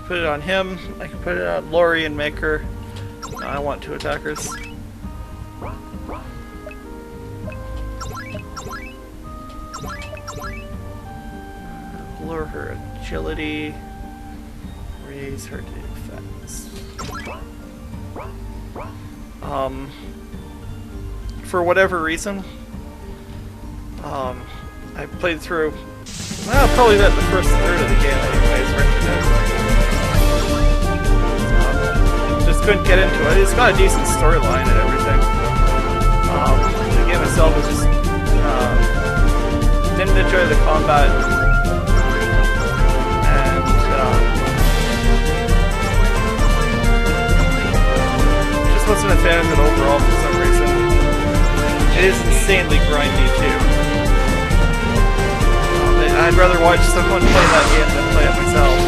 Put it on him. I can put it on Lori and make her. No, I want 2 attackers. Lower her agility. Raise her defense. For whatever reason, I played through. Well, probably about the first third of the game, anyways. Rented it. Just couldn't get into it. It's got a decent storyline and everything. The game itself is just didn't enjoy the combat, and just wasn't a fan of it overall for some reason. It is insanely grindy too. I'd rather watch someone play that game than play it myself.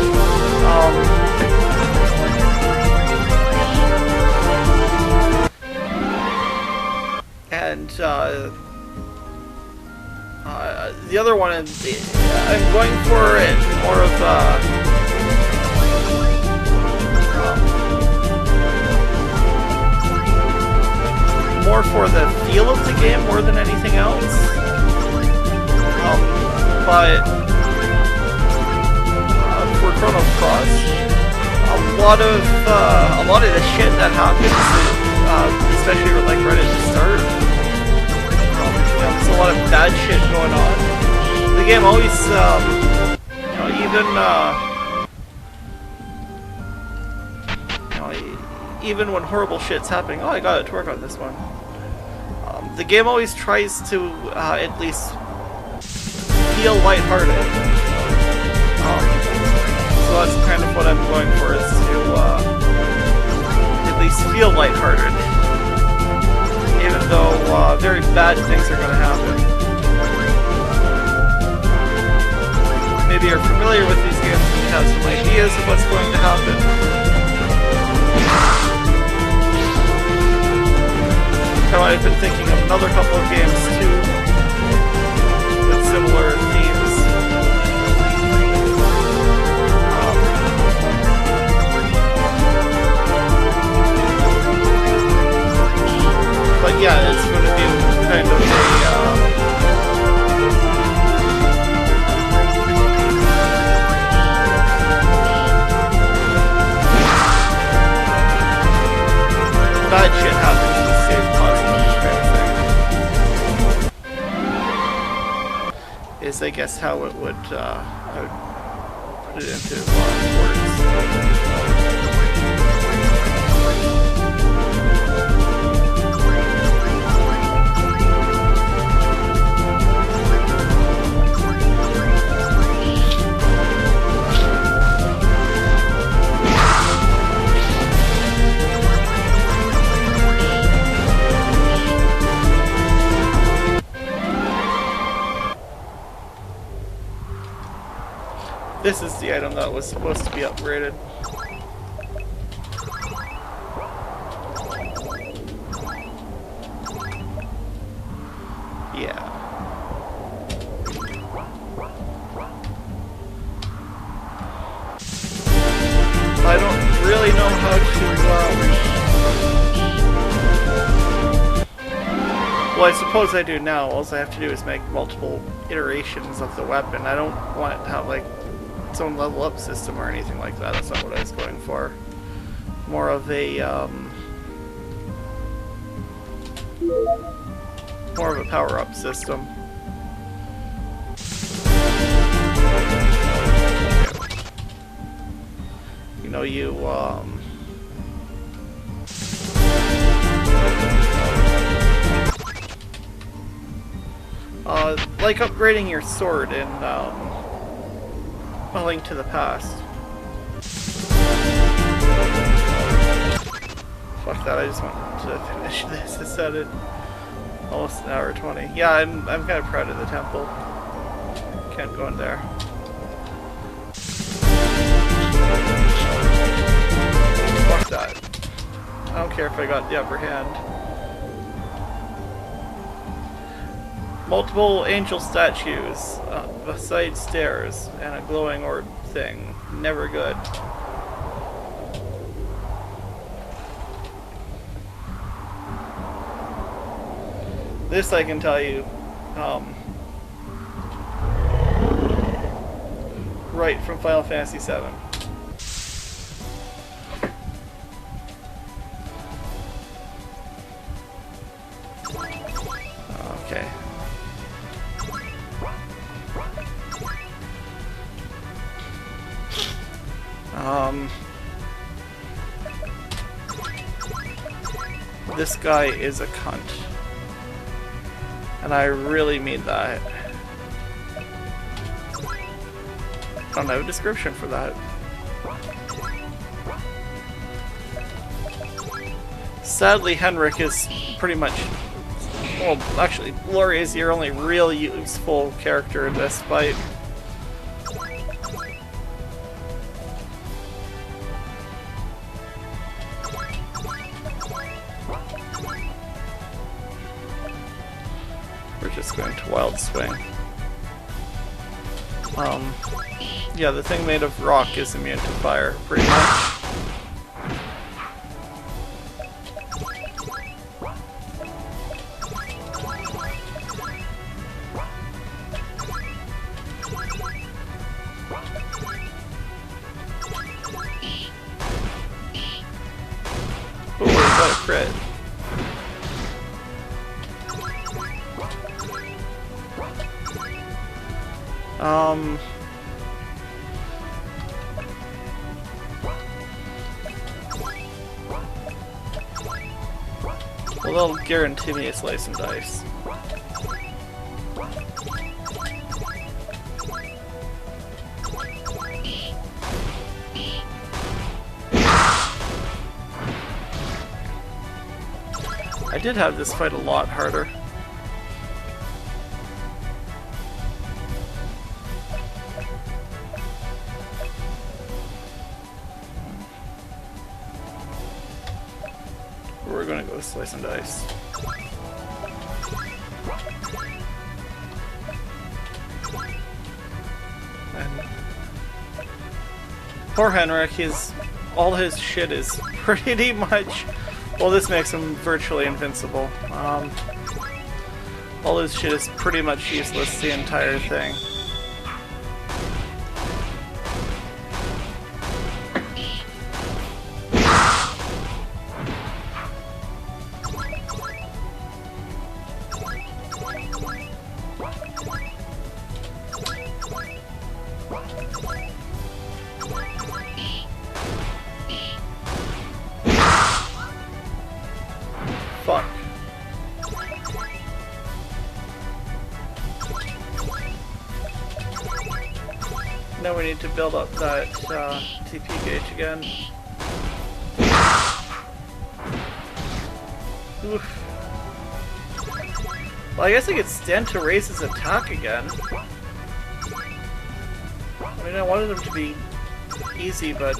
And the other one, I'm going for it more of more for the feel of the game more than anything else. But for Chrono Cross, a lot of the shit that happens, especially like right at the start, there's a lot of bad shit going on. The game always, even when horrible shit's happening. Oh, I got it to work on this one. The game always tries to at least feel lighthearted. So that's kind of what I'm going for, is to at least feel lighthearted. Even though very bad things are going to happen. Maybe you're familiar with these games and you have some ideas of what's going to happen. I've been thinking of another couple of games too, with similar themes. But yeah, it's going to be kind of a bad shit happens to save positive kind of thing. Is, I guess, how it would, I would put it into words. This is the item that was supposed to be upgraded. really know how to, well, I suppose I do now. All I have to do is make multiple iterations of the weapon. I don't want it to have, like, its own level up system or anything like that. That's not what I was going for. More of a, power-up system. You know, like upgrading your sword in, A Link to the Past. Fuck that, I just want to finish this. It's at almost an hour 20. Yeah, I'm kind of proud of the temple. Can't go in there. Fuck that. I don't care if I got the upper hand. Multiple angel statues beside stairs and a glowing orb thing. Never good. This I can tell you, right from Final Fantasy VII. Okay. This guy is a cunt. And I really mean that. I don't have a description for that. Sadly, Henrik is pretty much... Well, actually, Gloria is your only real useful character in this fight. We're just going to Wild Swing. Yeah, the thing made of rock is immune to fire, pretty much. Ooh, we got a crit. Well, they'll guarantee me a slice and dice. I did have this fight a lot harder. We're gonna go slice and dice. And poor Henrik, all his shit is pretty much... Well, this makes him virtually invincible. All his shit is pretty much useless the entire thing. Fuck. Now we need to build up that TP gauge again. Oof. Well, I guess I could stand to raise his attack again. I mean, I wanted him to be easy, but...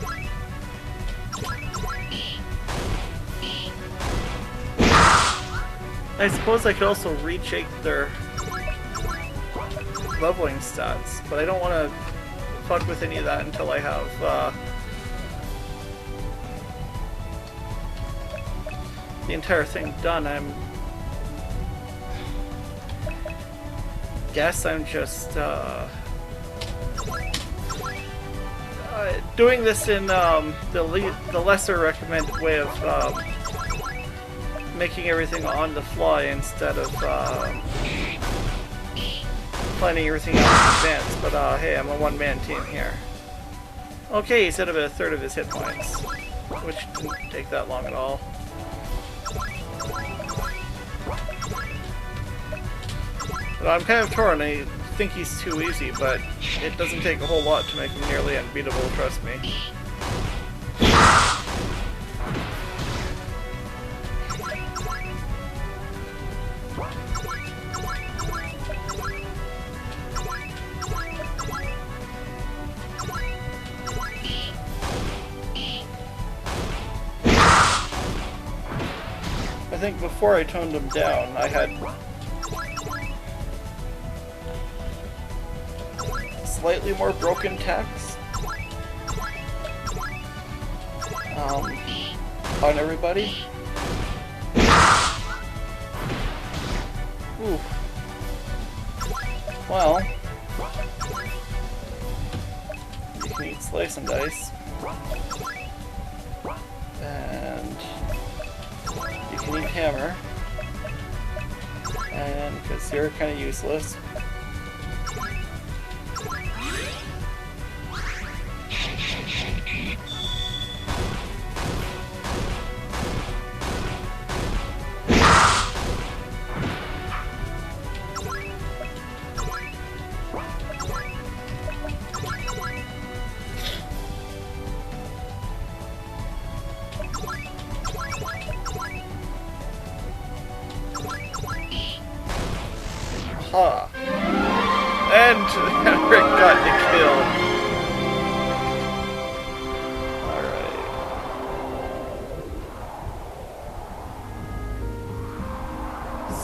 I suppose I could also recheck their leveling stats, but I don't want to fuck with any of that until I have the entire thing done, guess I'm just doing this in the lesser recommended way of making everything on the fly instead of planning everything out in advance. But hey, I'm a one-man team here. Okay, he's at about a third of his hit points, which didn't take that long at all. But I'm kind of torn. I think he's too easy, but it doesn't take a whole lot to make him nearly unbeatable, trust me. I think before I toned him down, I had slightly more broken text on everybody. Ooh. Well, you can eat slice and dice, and you can eat hammer, and because you're kind of useless. Huh. And Rick got the kill. Alright.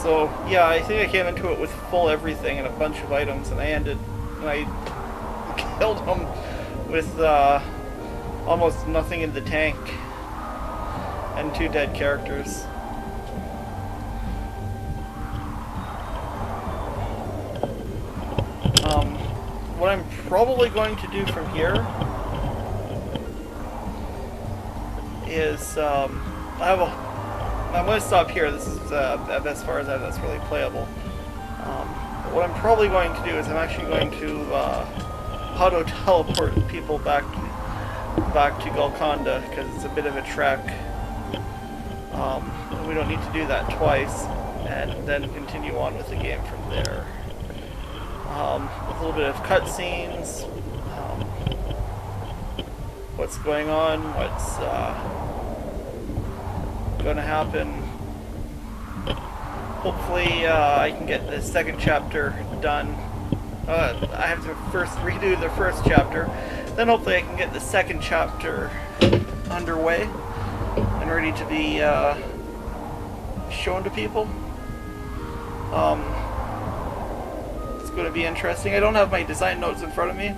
So, yeah, I think I came into it with full everything and a bunch of items, and I killed him with almost nothing in the tank and 2 dead characters. What I'm probably going to do from here is I'm going to stop here. This is as far as that's really playable. What I'm probably going to do is I'm actually going to auto teleport people back to Golconda, because it's a bit of a trek. We don't need to do that twice, and then continue on with the game from there. A little bit of cutscenes, what's going on, what's going to happen. Hopefully I can get the second chapter done. I have to first redo the first chapter, then hopefully I can get the second chapter underway and ready to be shown to people. Going to be interesting. I don't have my design notes in front of me,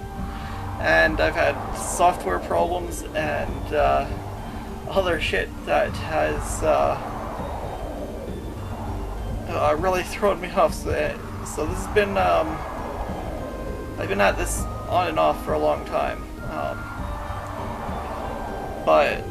and I've had software problems and other shit that has really thrown me off. So this has been I've been at this on and off for a long time, but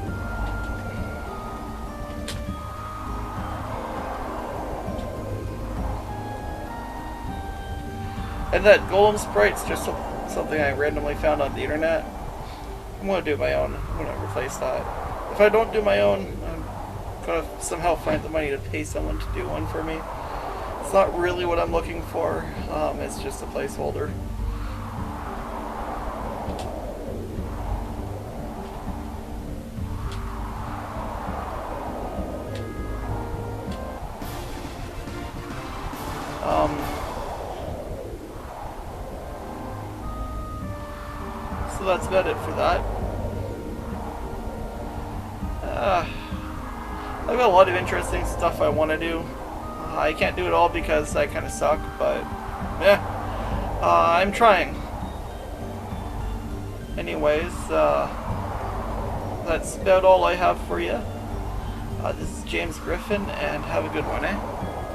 and that golem sprite's just something I randomly found on the internet. I'm going to do my own. I'm going to replace that. If I don't do my own, I'm going to somehow find the money to pay someone to do one for me. It's not really what I'm looking for. It's just a placeholder. So that's about it for that. I've got a lot of interesting stuff I want to do. I can't do it all because I kind of suck, but yeah, I'm trying. Anyways, that's about all I have for you. This is James Griffin, and have a good one, eh?